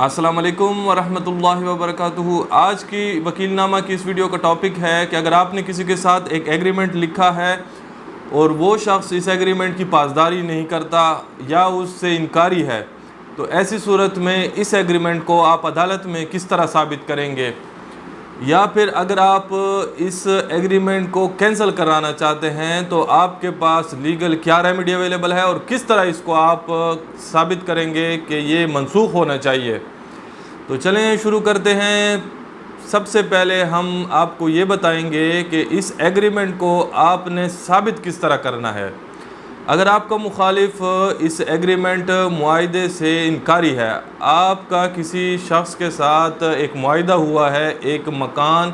السلام علیکم ورحمۃ اللہ وبرکاتہ۔ آج کی وکیل نامہ کی اس ویڈیو کا ٹاپک ہے کہ اگر آپ نے کسی کے ساتھ ایک ایگریمنٹ لکھا ہے اور وہ شخص اس ایگریمنٹ کی پاسداری نہیں کرتا یا اس سے انکاری ہے، تو ایسی صورت میں اس ایگریمنٹ کو آپ عدالت میں کس طرح ثابت کریں گے، یا پھر اگر آپ اس ایگریمنٹ کو کینسل کرانا چاہتے ہیں تو آپ کے پاس لیگل کیا ریمیڈی اویلیبل ہے اور کس طرح اس کو آپ ثابت کریں گے کہ یہ منسوخ ہونا چاہیے۔ تو چلیں شروع کرتے ہیں۔ سب سے پہلے ہم آپ کو یہ بتائیں گے کہ اس ایگریمنٹ کو آپ نے ثابت کس طرح کرنا ہے۔ اگر آپ کا مخالف اس ایگریمنٹ معاہدے سے انکاری ہے، آپ کا کسی شخص کے ساتھ ایک معاہدہ ہوا ہے ایک مکان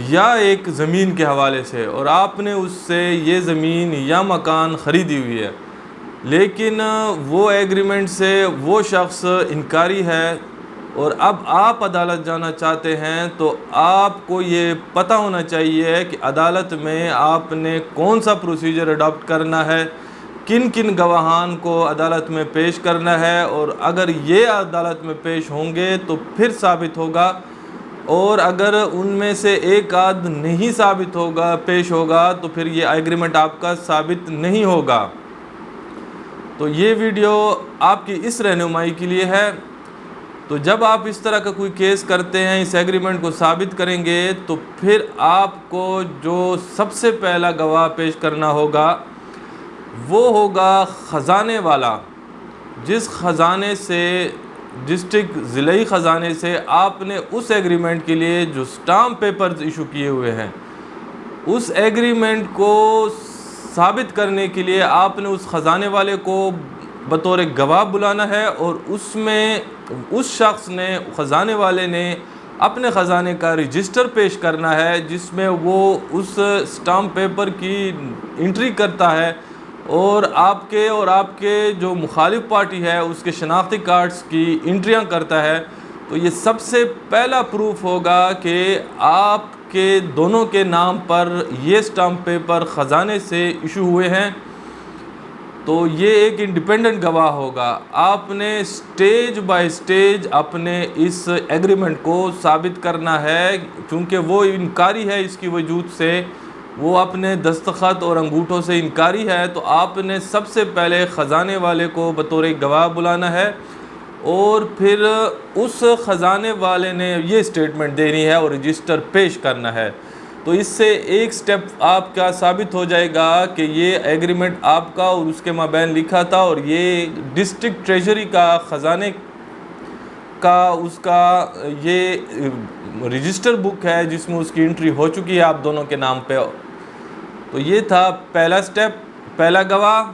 یا ایک زمین کے حوالے سے، اور آپ نے اس سے یہ زمین یا مکان خریدی ہوئی ہے، لیکن وہ ایگریمنٹ سے وہ شخص انکاری ہے اور اب آپ عدالت جانا چاہتے ہیں، تو آپ کو یہ پتہ ہونا چاہیے کہ عدالت میں آپ نے کون سا پروسیجر اڈاپٹ کرنا ہے، کن کن گواہان کو عدالت میں پیش کرنا ہے، اور اگر یہ عدالت میں پیش ہوں گے تو پھر ثابت ہوگا، اور اگر ان میں سے ایک آدھ نہیں ثابت ہوگا پیش ہوگا تو پھر یہ ایگریمنٹ آپ کا ثابت نہیں ہوگا۔ تو یہ ویڈیو آپ کی اس رہنمائی کے لیے ہے۔ تو جب آپ اس طرح کا کوئی کیس کرتے ہیں، اس ایگریمنٹ کو ثابت کریں گے، تو پھر آپ کو جو سب سے پہلا گواہ پیش کرنا ہوگا وہ ہوگا خزانے والا، جس خزانے سے ڈسٹرکٹ ضلعی خزانے سے آپ نے اس ایگریمنٹ کے لیے جو سٹامپ پیپرز ایشو کیے ہوئے ہیں، اس ایگریمنٹ کو ثابت کرنے کے لیے آپ نے اس خزانے والے کو بطور گواہ بلانا ہے، اور اس میں اس شخص نے خزانے والے نے اپنے خزانے کا رجسٹر پیش کرنا ہے، جس میں وہ اس سٹامپ پیپر کی انٹری کرتا ہے اور آپ کے جو مخالف پارٹی ہے اس کے شناختی کارڈز کی انٹریاں کرتا ہے۔ تو یہ سب سے پہلا پروف ہوگا کہ آپ کے دونوں کے نام پر یہ سٹامپ پیپر خزانے سے ایشو ہوئے ہیں، تو یہ ایک انڈیپینڈنٹ گواہ ہوگا۔ آپ نے سٹیج بائی سٹیج اپنے اس ایگریمنٹ کو ثابت کرنا ہے، چونکہ وہ انکاری ہے، اس کی وجود سے وہ اپنے دستخط اور انگوٹھوں سے انکاری ہے، تو آپ نے سب سے پہلے خزانے والے کو بطور گواہ بلانا ہے، اور پھر اس خزانے والے نے یہ سٹیٹمنٹ دینی ہے اور رجسٹر پیش کرنا ہے۔ تو اس سے ایک سٹیپ آپ کا ثابت ہو جائے گا کہ یہ ایگریمنٹ آپ کا اور اس کے مابین لکھا تھا، اور یہ ڈسٹرکٹ ٹریجری کا خزانے کا اس کا یہ رجسٹر بک ہے جس میں اس کی انٹری ہو چکی ہے آپ دونوں کے نام پہ۔ تو یہ تھا پہلا سٹیپ، پہلا گواہ۔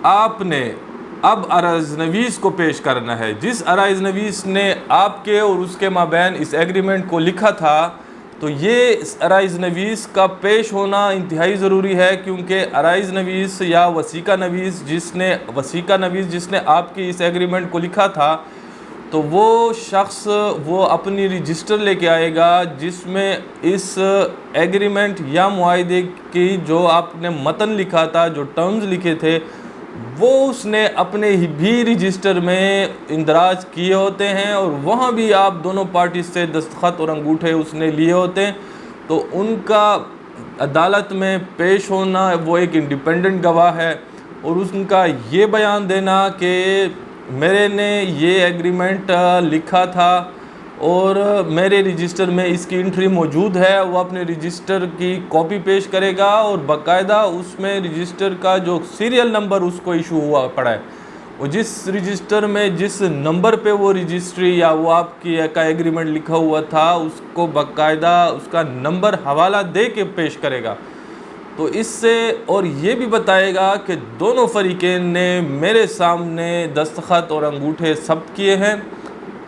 آپ نے اب عرض نویس کو پیش کرنا ہے، جس عرائض نویس نے آپ کے اور اس کے مابین اس ایگریمنٹ کو لکھا تھا، تو یہ عرائض نویس کا پیش ہونا انتہائی ضروری ہے، کیونکہ عرائض نویس یا وثیقہ نویس جس نے آپ کی اس ایگریمنٹ کو لکھا تھا، تو وہ شخص وہ اپنی رجسٹر لے کے آئے گا جس میں اس ایگریمنٹ یا معاہدے کی جو آپ نے متن لکھا تھا، جو ٹرمز لکھے تھے، وہ اس نے اپنے ہی بھی رجسٹر میں اندراج کیے ہوتے ہیں، اور وہاں بھی آپ دونوں پارٹی سے دستخط اور انگوٹھے اس نے لیے ہوتے ہیں۔ تو ان کا عدالت میں پیش ہونا وہ ایک انڈیپینڈنٹ گواہ ہے، اور ان کا یہ بیان دینا کہ میرے نے یہ ایگریمنٹ لکھا تھا اور میرے رجسٹر میں اس کی انٹری موجود ہے، وہ اپنے رجسٹر کی کاپی پیش کرے گا، اور باقاعدہ اس میں رجسٹر کا جو سیریل نمبر اس کو ایشو ہوا پڑا ہے، وہ جس رجسٹر میں جس نمبر پہ وہ رجسٹری یا وہ آپ کی کا ایگریمنٹ لکھا ہوا تھا، اس کو باقاعدہ اس کا نمبر حوالہ دے کے پیش کرے گا۔ تو اس سے اور یہ بھی بتائے گا کہ دونوں فریقین نے میرے سامنے دستخط اور انگوٹھے ثبت کیے ہیں،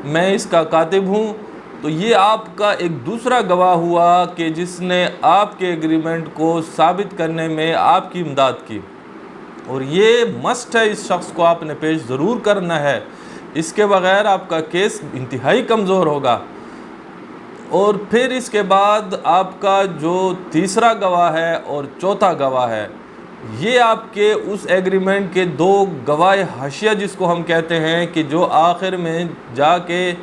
میں اس کا کاتب ہوں۔ تو یہ آپ کا ایک دوسرا گواہ ہوا کہ جس نے آپ کے ایگریمنٹ کو ثابت کرنے میں آپ کی امداد کی، اور یہ مسٹ ہے، اس شخص کو آپ نے پیش ضرور کرنا ہے، اس کے بغیر آپ کا کیس انتہائی کمزور ہوگا۔ اور پھر اس کے بعد آپ کا جو تیسرا گواہ ہے اور چوتھا گواہ ہے، یہ آپ کے اس ایگریمنٹ کے دو گواہ حاشیہ جس کو ہم کہتے ہیں کہ جو آخر میں جا کے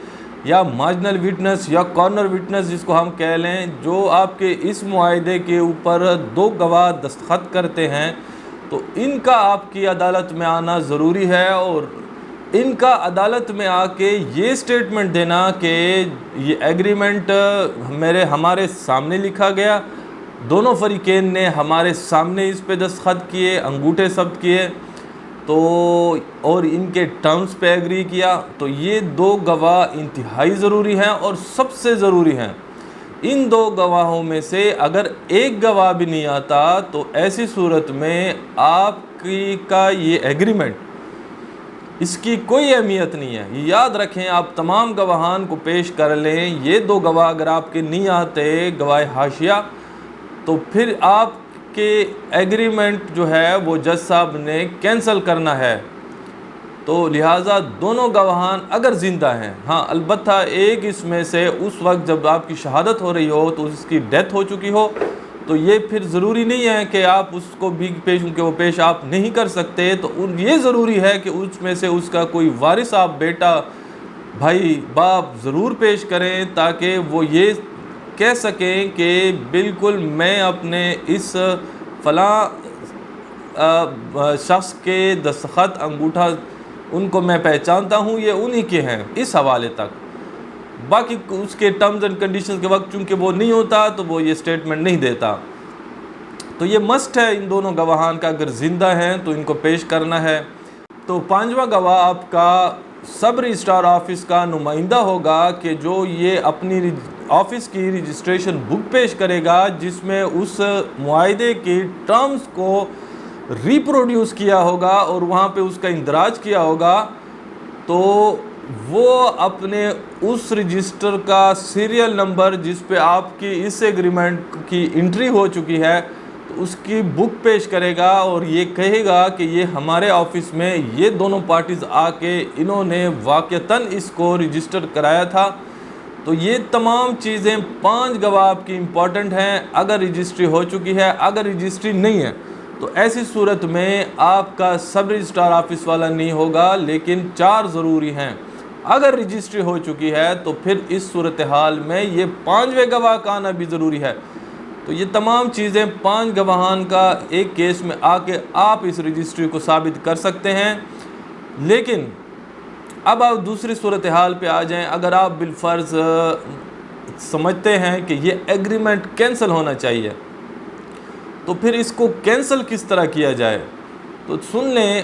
یا مارجنل وٹنس یا کارنر وٹنس جس کو ہم کہہ لیں، جو آپ کے اس معاہدے کے اوپر دو گواہ دستخط کرتے ہیں، تو ان کا آپ کی عدالت میں آنا ضروری ہے، اور ان کا عدالت میں آ کے یہ سٹیٹمنٹ دینا کہ یہ ایگریمنٹ ہمارے سامنے لکھا گیا، دونوں فریقین نے ہمارے سامنے اس پہ دستخط کیے، انگوٹھے ثبت کیے، تو اور ان کے ٹرمز پہ ایگری کیا، تو یہ دو گواہ انتہائی ضروری ہیں اور سب سے ضروری ہیں۔ ان دو گواہوں میں سے اگر ایک گواہ بھی نہیں آتا تو ایسی صورت میں آپ کا یہ ایگریمنٹ اس کی کوئی اہمیت نہیں ہے۔ یہ یاد رکھیں، آپ تمام گواہان کو پیش کر لیں، یہ دو گواہ اگر آپ کے نہیں آتے گواہ حاشیہ، تو پھر آپ کے ایگریمنٹ جو ہے وہ جج صاحب نے کینسل کرنا ہے۔ تو لہٰذا دونوں گواہان اگر زندہ ہیں، ہاں البتہ ایک اس میں سے اس وقت جب آپ کی شہادت ہو رہی ہو تو اس کی ڈیتھ ہو چکی ہو، تو یہ پھر ضروری نہیں ہے کہ آپ اس کو بھی پیش آپ نہیں کر سکتے، تو یہ ضروری ہے کہ اس میں سے اس کا کوئی وارث، آپ بیٹا، بھائی، باپ ضرور پیش کریں، تاکہ وہ یہ کہہ سکیں کہ بالکل میں اپنے اس فلاں شخص کے دستخط، انگوٹھا، ان کو میں پہچانتا ہوں، یہ انہی کے ہیں، اس حوالے تک۔ باقی اس کے ٹرمز اینڈ کنڈیشنز کے وقت چونکہ وہ نہیں ہوتا تو وہ یہ سٹیٹمنٹ نہیں دیتا۔ تو یہ مسٹ ہے ان دونوں گواہان کا، اگر زندہ ہیں تو ان کو پیش کرنا ہے۔ تو پانچواں گواہ آپ کا سب رجسٹرار آفس کا نمائندہ ہوگا کہ جو یہ اپنی آفس کی رجسٹریشن بک پیش کرے گا جس میں اس معاہدے کی ٹرمز کو ریپروڈیوس کیا ہوگا اور وہاں پہ اس کا اندراج کیا ہوگا، تو وہ اپنے اس رجسٹر کا سیریل نمبر جس پہ آپ کی اس ایگریمنٹ کی انٹری ہو چکی ہے، تو اس کی بک پیش کرے گا اور یہ کہے گا کہ یہ ہمارے آفس میں یہ دونوں پارٹیز آ کے انہوں نے واقعتاً اس کو رجسٹر کرایا تھا۔ تو یہ تمام چیزیں 5 گواہ آپ کی امپورٹنٹ ہیں اگر رجسٹری ہو چکی ہے۔ اگر رجسٹری نہیں ہے تو ایسی صورت میں آپ کا سب رجسٹرار آفس والا نہیں ہوگا، لیکن 4 ضروری ہیں۔ اگر رجسٹری ہو چکی ہے تو پھر اس صورتحال میں یہ 5ویں گواہ کا آنا بھی ضروری ہے۔ تو یہ تمام چیزیں 5 گواہان کا ایک کیس میں آ کے آپ اس رجسٹری کو ثابت کر سکتے ہیں۔ لیکن اب آپ دوسری صورتحال پہ آ جائیں، اگر آپ بالفرض سمجھتے ہیں کہ یہ ایگریمنٹ کینسل ہونا چاہیے، تو پھر اس کو کینسل کس طرح کیا جائے؟ تو سن لیں،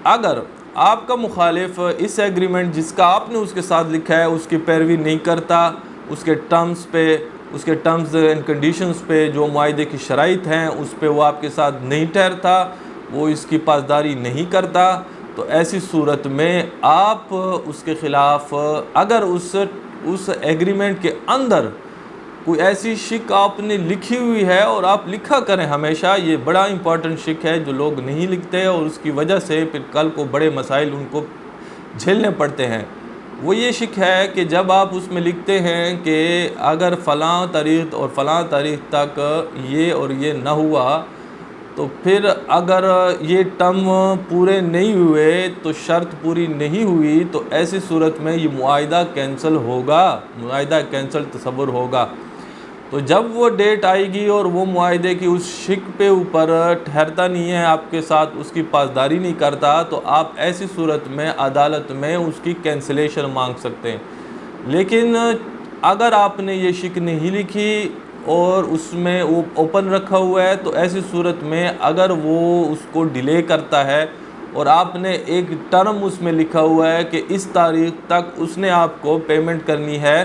اگر آپ کا مخالف اس ایگریمنٹ جس کا آپ نے اس کے ساتھ لکھا ہے اس کی پیروی نہیں کرتا، اس کے ٹرمز پہ، اس کے ٹرمز اینڈ کنڈیشنز پہ، جو معاہدے کی شرائط ہیں اس پہ وہ آپ کے ساتھ نہیں ٹھہرتا، وہ اس کی پاسداری نہیں کرتا، تو ایسی صورت میں آپ اس کے خلاف، اگر اس ایگریمنٹ کے اندر کوئی ایسی شک آپ نے لکھی ہوئی ہے، اور آپ لکھا کریں ہمیشہ، یہ بڑا امپورٹنٹ شک ہے جو لوگ نہیں لکھتے اور اس کی وجہ سے پھر کل کو بڑے مسائل ان کو جھیلنے پڑتے ہیں۔ وہ یہ شک ہے کہ جب آپ اس میں لکھتے ہیں کہ اگر فلاں تاریخ اور فلاں تاریخ تک یہ اور یہ نہ ہوا، تو پھر اگر یہ ٹرم پورے نہیں ہوئے تو شرط پوری نہیں ہوئی، تو ایسی صورت میں یہ معاہدہ کینسل ہوگا، معاہدہ کینسل تصور ہوگا۔ تو جب وہ ڈیٹ آئے گی اور وہ معاہدے کی اس شک پہ اوپر ٹھہرتا نہیں ہے، آپ کے ساتھ اس کی پاسداری نہیں کرتا، تو آپ ایسی صورت میں عدالت میں اس کی کینسلیشن مانگ سکتے ہیں۔ لیکن اگر آپ نے یہ شک نہیں لکھی اور اس میں وہ اوپن رکھا ہوا ہے، تو ایسی صورت میں اگر وہ اس کو ڈیلے کرتا ہے اور آپ نے ایک ٹرم اس میں لکھا ہوا ہے کہ اس تاریخ تک اس نے آپ کو پیمنٹ کرنی ہے،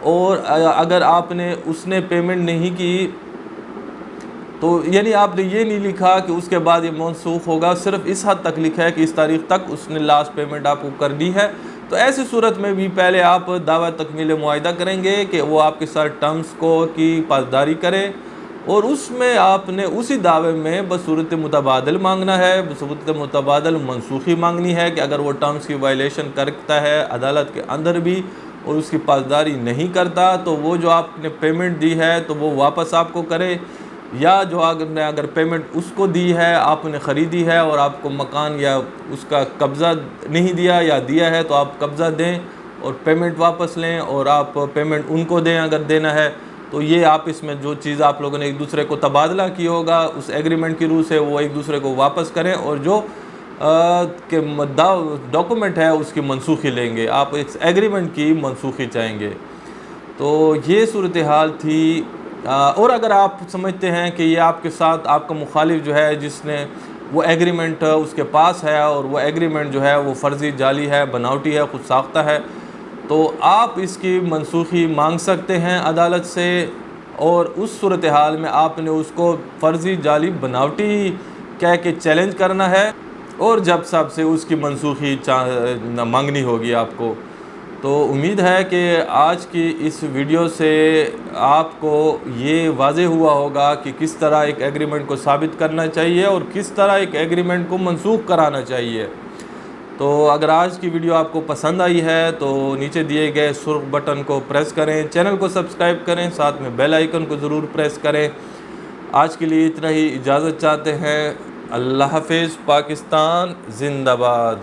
اور اگر آپ نے اس نے پیمنٹ نہیں کی، تو یعنی آپ نے یہ نہیں لکھا کہ اس کے بعد یہ منسوخ ہوگا، صرف اس حد تک لکھا ہے کہ اس تاریخ تک اس نے لاسٹ پیمنٹ آپ کو کرنی ہے، تو ایسی صورت میں بھی پہلے آپ دعویٰ تکمیل معاہدہ کریں گے کہ وہ آپ کے ساتھ ٹرمز کو کی پاسداری کرے، اور اس میں آپ نے اسی دعوے میں بصورت متبادل مانگنا ہے، بصورت متبادل منسوخی مانگنی ہے کہ اگر وہ ٹرمز کی وائلیشن کرتا ہے عدالت کے اندر بھی اور اس کی پاسداری نہیں کرتا، تو وہ جو آپ نے پیمنٹ دی ہے تو وہ واپس آپ کو کرے، یا جو اگر پیمنٹ اس کو دی ہے، آپ نے خریدی ہے اور آپ کو مکان یا اس کا قبضہ نہیں دیا یا دیا ہے، تو آپ قبضہ دیں اور پیمنٹ واپس لیں، اور آپ پیمنٹ ان کو دیں اگر دینا ہے۔ تو یہ آپ اس میں جو چیز آپ لوگوں نے ایک دوسرے کو تبادلہ کی ہوگا اس ایگریمنٹ کی روح سے، وہ ایک دوسرے کو واپس کریں، اور جو کہ ڈاکومنٹ ہے اس کی منسوخی لیں گے، آپ اس ایگریمنٹ کی منسوخی چاہیں گے۔ تو یہ صورتحال تھی۔ اور اگر آپ سمجھتے ہیں کہ یہ آپ کے ساتھ آپ کا مخالف جو ہے، جس نے وہ ایگریمنٹ اس کے پاس ہے اور وہ ایگریمنٹ جو ہے وہ فرضی، جعلی ہے، بناوٹی ہے، خود ساختہ ہے، تو آپ اس کی منسوخی مانگ سکتے ہیں عدالت سے، اور اس صورتحال میں آپ نے اس کو فرضی، جعلی، بناوٹی کہہ کے چیلنج کرنا ہے، اور جج صاحب سے اس کی منسوخی مانگنی ہوگی آپ کو۔ تو امید ہے کہ آج کی اس ویڈیو سے آپ کو یہ واضح ہوا ہوگا کہ کس طرح ایک ایگریمنٹ کو ثابت کرنا چاہیے اور کس طرح ایک ایگریمنٹ کو منسوخ کرانا چاہیے۔ تو اگر آج کی ویڈیو آپ کو پسند آئی ہے تو نیچے دیے گئے سرخ بٹن کو پریس کریں، چینل کو سبسکرائب کریں، ساتھ میں بیل آئیکن کو ضرور پریس کریں۔ آج کے لیے اتنا ہی، اجازت چاہتے ہیں۔ اللہ حافظ۔ پاکستان زندہ باد۔